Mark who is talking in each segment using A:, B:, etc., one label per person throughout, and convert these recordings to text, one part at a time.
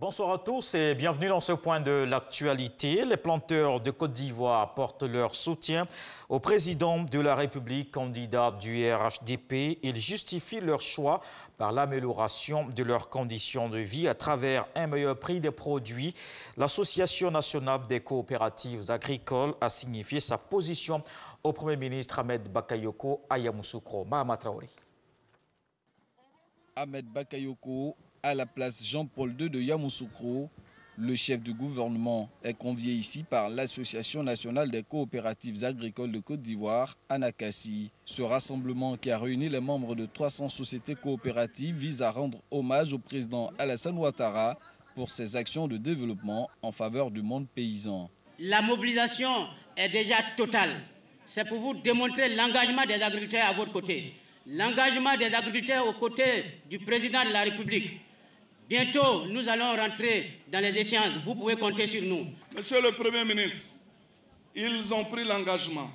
A: Bonsoir à tous et bienvenue dans ce point de l'actualité. Les planteurs de Côte d'Ivoire apportent leur soutien au président de la République, candidat du RHDP. Ils justifient leur choix par l'amélioration de leurs conditions de vie à travers un meilleur prix des produits. L'Association nationale des coopératives agricoles a signifié sa position au Premier ministre Ahmed Bakayoko à Yamoussoukro. Mahama Traoré.
B: Ahmed Bakayoko à la place Jean-Paul II de Yamoussoukro. Le chef du gouvernement est convié ici par l'Association nationale des coopératives agricoles de Côte d'Ivoire, ANACASI. Ce rassemblement qui a réuni les membres de 300 sociétés coopératives vise à rendre hommage au président Alassane Ouattara pour ses actions de développement en faveur du monde paysan.
C: La mobilisation est déjà totale. C'est pour vous démontrer l'engagement des agriculteurs à votre côté. L'engagement des agriculteurs aux côtés du président de la République. Bientôt, nous allons rentrer dans les échéances. Vous pouvez compter sur nous.
D: Monsieur le Premier ministre, ils ont pris l'engagement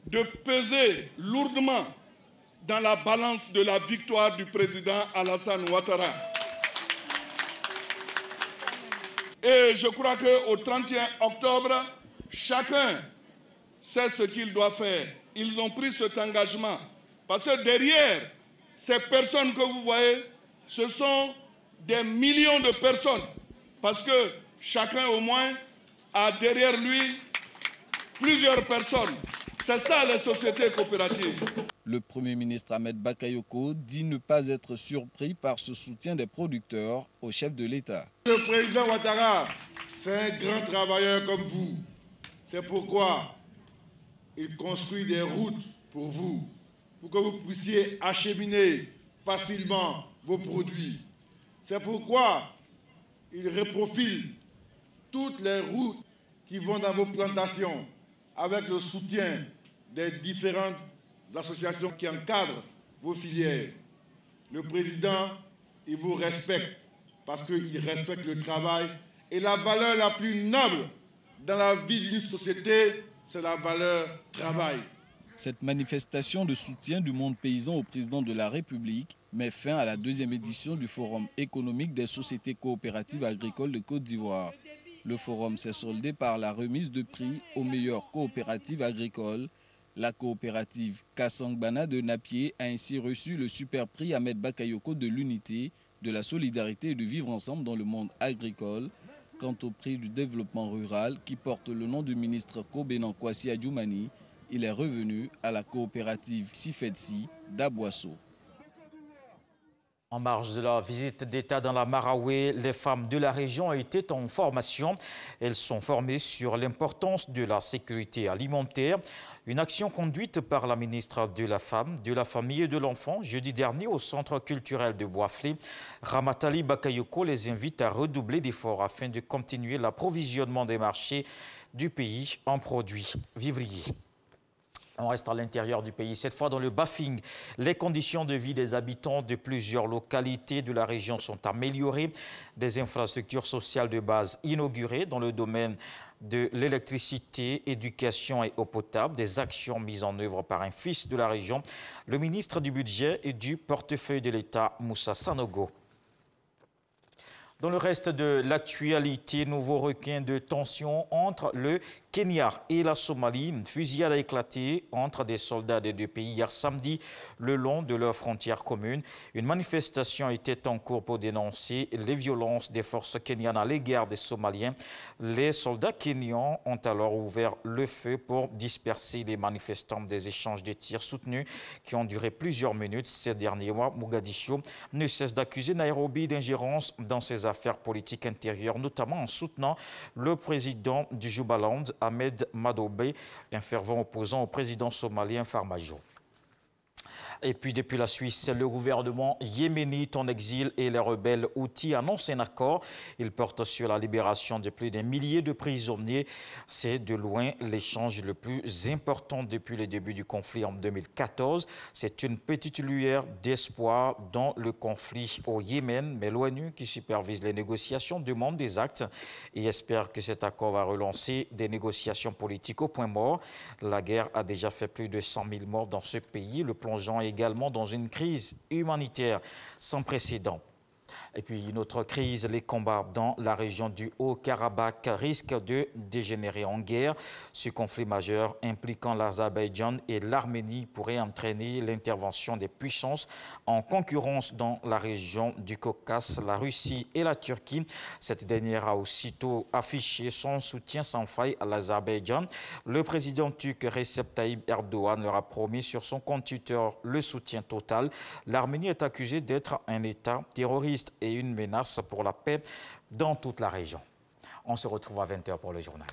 D: de peser lourdement dans la balance de la victoire du président Alassane Ouattara. Et je crois qu'au 31 octobre, chacun sait ce qu'il doit faire. Ils ont pris cet engagement. Parce que derrière ces personnes que vous voyez, ce sont des millions de personnes. Parce que chacun au moins a derrière lui plusieurs personnes. C'est ça les sociétés coopératives.
B: Le Premier ministre Ahmed Bakayoko dit ne pas être surpris par ce soutien des producteurs au chef de l'État.
E: Le président Ouattara, c'est un grand travailleur comme vous. C'est pourquoi il construit des routes pour vous, pour que vous puissiez acheminer facilement vos produits. C'est pourquoi il reprofile toutes les routes qui vont dans vos plantations avec le soutien des différentes associations qui encadrent vos filières. Le président, il vous respecte parce qu'il respecte le travail et la valeur la plus noble dans la vie d'une société, c'est la valeur travail.
B: Cette manifestation de soutien du monde paysan au président de la République met fin à la deuxième édition du Forum économique des sociétés coopératives agricoles de Côte d'Ivoire. Le forum s'est soldé par la remise de prix aux meilleures coopératives agricoles. La coopérative Kassangbana de Napier a ainsi reçu le super prix Ahmed Bakayoko de l'unité, de la solidarité et de vivre ensemble dans le monde agricole. Quant au prix du développement rural qui porte le nom du ministre Kobenan Kwasi Adjoumani, il est revenu à la coopérative Sifedsi d'Aboisseau.
A: En marge de la visite d'État dans la Maraoué, les femmes de la région étaient en formation. Elles sont formées sur l'importance de la sécurité alimentaire. Une action conduite par la ministre de la Femme, de la Famille et de l'Enfant jeudi dernier au Centre culturel de Boisflé. Ramatali Bakayoko les invite à redoubler d'efforts afin de continuer l'approvisionnement des marchés du pays en produits vivriers. On reste à l'intérieur du pays, cette fois dans le Bafing. Les conditions de vie des habitants de plusieurs localités de la région sont améliorées. Des infrastructures sociales de base inaugurées dans le domaine de l'électricité, éducation et eau potable. Des actions mises en œuvre par un fils de la région, le ministre du Budget et du portefeuille de l'État, Moussa Sanogo. Dans le reste de l'actualité, nouveau requin de tension entre le Kenya et la Somalie. Une fusillade a éclaté entre des soldats des deux pays hier samedi le long de leurs frontières communes. Une manifestation était en cours pour dénoncer les violences des forces kenyanes à l'égard des Somaliens. Les soldats kenyans ont alors ouvert le feu pour disperser les manifestants. Des échanges de tirs soutenus qui ont duré plusieurs minutes. Ces derniers mois, Mogadiscio ne cesse d'accuser Nairobi d'ingérence dans ses affaires politiques intérieures, notamment en soutenant le président du Jubaland, Ahmed Madobe, un fervent opposant au président somalien Farmajo. Et puis depuis la Suisse, le gouvernement yéménite en exil et les rebelles Houthis annoncent un accord. Ils portent sur la libération de plus d'un millier de prisonniers. C'est de loin l'échange le plus important depuis le début du conflit en 2014. C'est une petite lueur d'espoir dans le conflit au Yémen. Mais l'ONU, qui supervise les négociations, demande des actes et espère que cet accord va relancer des négociations politiques au point mort. La guerre a déjà fait plus de 100 000 morts dans ce pays, le plongeant également dans une crise humanitaire sans précédent. Et puis une autre crise, les combats dans la région du Haut-Karabakh risquent de dégénérer en guerre. Ce conflit majeur impliquant l'Azerbaïdjan et l'Arménie pourrait entraîner l'intervention des puissances en concurrence dans la région du Caucase, la Russie et la Turquie. Cette dernière a aussitôt affiché son soutien sans faille à l'Azerbaïdjan. Le président turc Recep Tayyip Erdogan leur a promis sur son compte Twitter le soutien total. L'Arménie est accusée d'être un État terroriste et une menace pour la paix dans toute la région. On se retrouve à 20 h pour le journal.